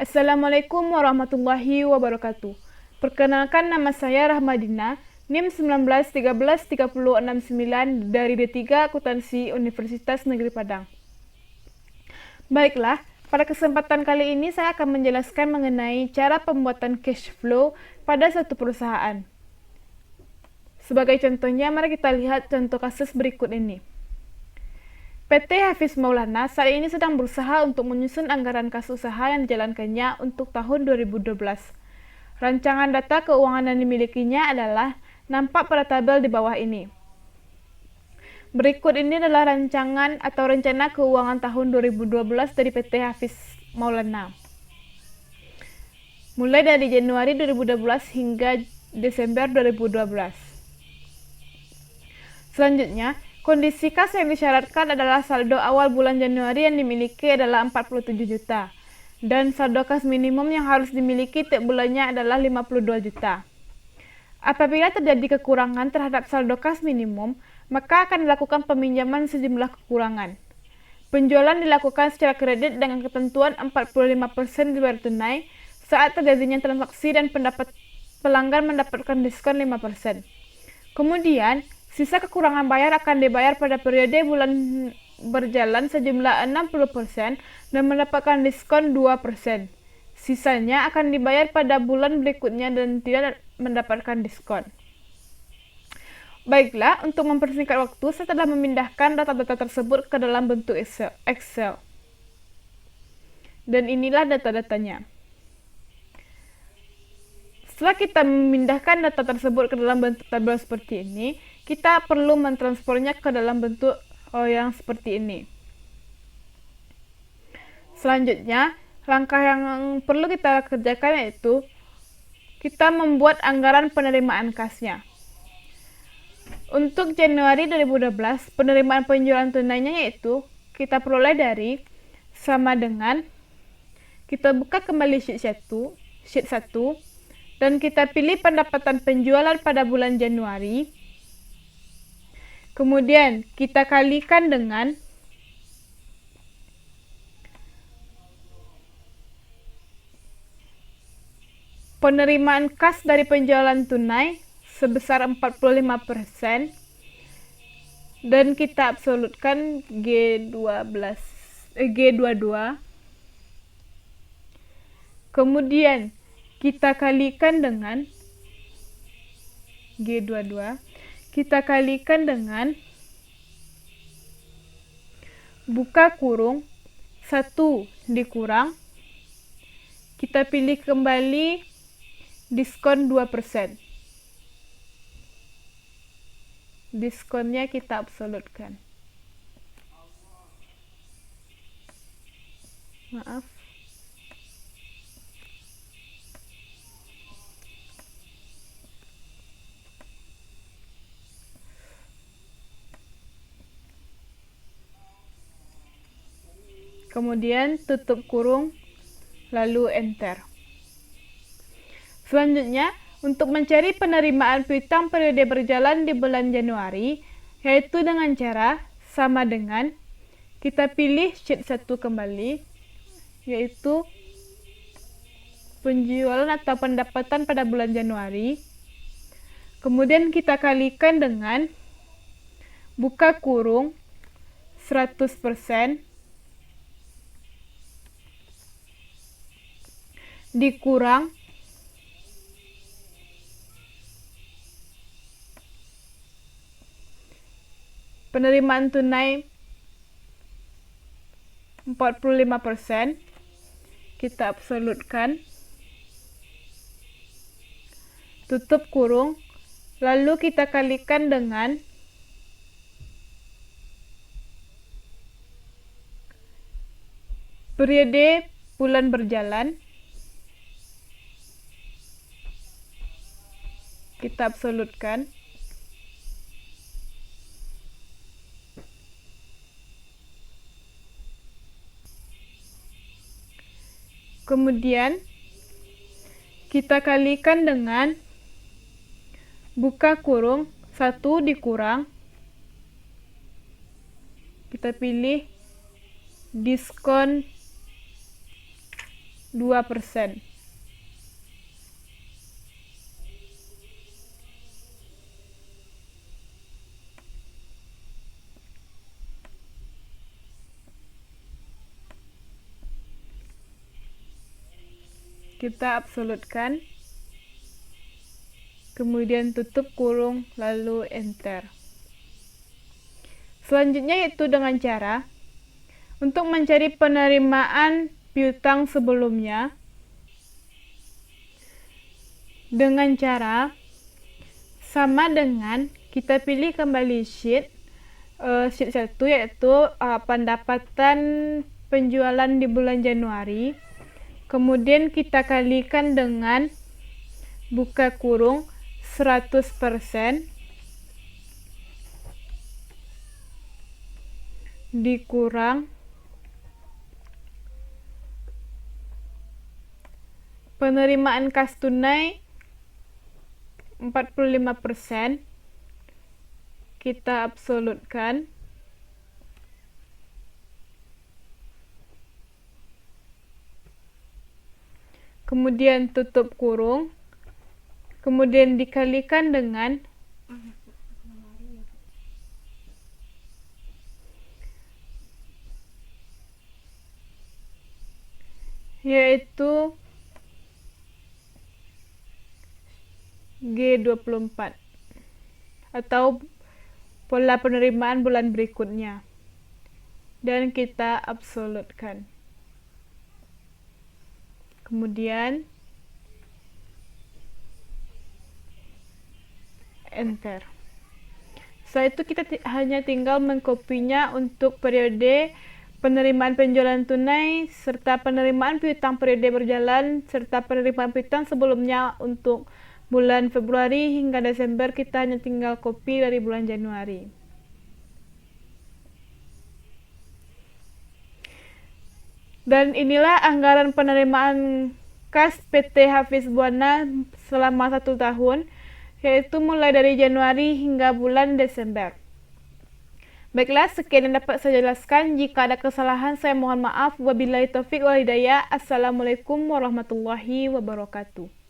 Assalamualaikum warahmatullahi wabarakatuh. Perkenalkan, nama saya Rahmadina, NIM 19133069 dari D3 Akuntansi Universitas Negeri Padang. Baiklah, pada kesempatan kali ini saya akan menjelaskan mengenai cara pembuatan cash flow pada suatu perusahaan. Sebagai contohnya, mari kita lihat contoh kasus berikut ini. PT Hafiz Maulana saat ini sedang berusaha untuk menyusun anggaran kas usaha yang dijalankannya untuk tahun 2012. Rancangan data keuangan yang dimilikinya adalah nampak pada tabel di bawah ini. Berikut ini adalah rancangan atau rencana keuangan tahun 2012 dari PT Hafiz Maulana. Mulai dari Januari 2012 hingga Desember 2012. Selanjutnya, kondisi kas yang disyaratkan adalah saldo awal bulan Januari yang dimiliki adalah 47 juta. Dan saldo kas minimum yang harus dimiliki tiap bulannya adalah 52 juta. Apabila terjadi kekurangan terhadap saldo kas minimum, maka akan dilakukan peminjaman sejumlah kekurangan. Penjualan dilakukan secara kredit dengan ketentuan 45% dibayar tunai saat terjadinya transaksi dan pelanggan mendapatkan diskon 5%. Kemudian, sisa kekurangan bayar akan dibayar pada periode bulan berjalan sejumlah 60% dan mendapatkan diskon 2%. Sisanya akan dibayar pada bulan berikutnya dan tidak mendapatkan diskon. Baiklah, untuk mempersingkat waktu, saya telah memindahkan data-data tersebut ke dalam bentuk Excel. Dan inilah data-datanya. Setelah kita memindahkan data tersebut ke dalam bentuk tabel seperti ini, kita perlu mentransfernya ke dalam bentuk yang seperti ini. Selanjutnya, langkah yang perlu kita kerjakan yaitu kita membuat anggaran penerimaan kasnya. Untuk Januari 2012, penerimaan penjualan tunainya yaitu kita peroleh dari sama dengan kita buka kembali sheet 1 dan kita pilih pendapatan penjualan pada bulan Januari. Kemudian kita kalikan dengan penerimaan kas dari penjualan tunai sebesar 45% dan kita absolutkan G22. Kemudian kita kalikan dengan G22. Kita kalikan dengan buka kurung 1 dikurang, kita pilih kembali diskon 2%. Diskonnya kita absolutkan. Maaf. Kemudian tutup kurung, lalu enter. Selanjutnya, untuk mencari penerimaan piutang periode berjalan di bulan Januari, yaitu dengan cara sama dengan kita pilih sheet 1 kembali, yaitu penjualan atau pendapatan pada bulan Januari. Kemudian kita kalikan dengan buka kurung 100% dikurang penerimaan tunai 45%, kita absolutkan, tutup kurung, lalu kita kalikan dengan periode bulan berjalan, kita absolutkan. Kemudian kita kalikan dengan buka kurung 1 dikurang, kita pilih diskon 2%. Kita absolutkan, kemudian tutup kurung, lalu enter. Selanjutnya yaitu dengan cara untuk mencari penerimaan piutang sebelumnya dengan cara sama dengan kita pilih kembali sheet 1 yaitu pendapatan penjualan di bulan Januari, kemudian kita kalikan dengan buka kurung 100% dikurang penerimaan kas tunai 45%, kita absolutkan, kemudian tutup kurung, kemudian dikalikan dengan yaitu G24 atau pola penerimaan bulan berikutnya, dan kita absolutkan, kemudian enter. Setelah itu kita hanya tinggal mengkopinya untuk periode penerimaan penjualan tunai serta penerimaan piutang periode berjalan serta penerimaan piutang sebelumnya untuk bulan Februari hingga Desember. Kita hanya tinggal copy dari bulan Januari. Dan inilah anggaran penerimaan kas PT Hafiz Buana selama 1 tahun, yaitu mulai dari Januari hingga bulan Desember. Baiklah, sekian yang dapat saya jelaskan. Jika ada kesalahan, saya mohon maaf. Wabillahi taufiq wal hidayah. Assalamualaikum warahmatullahi wabarakatuh.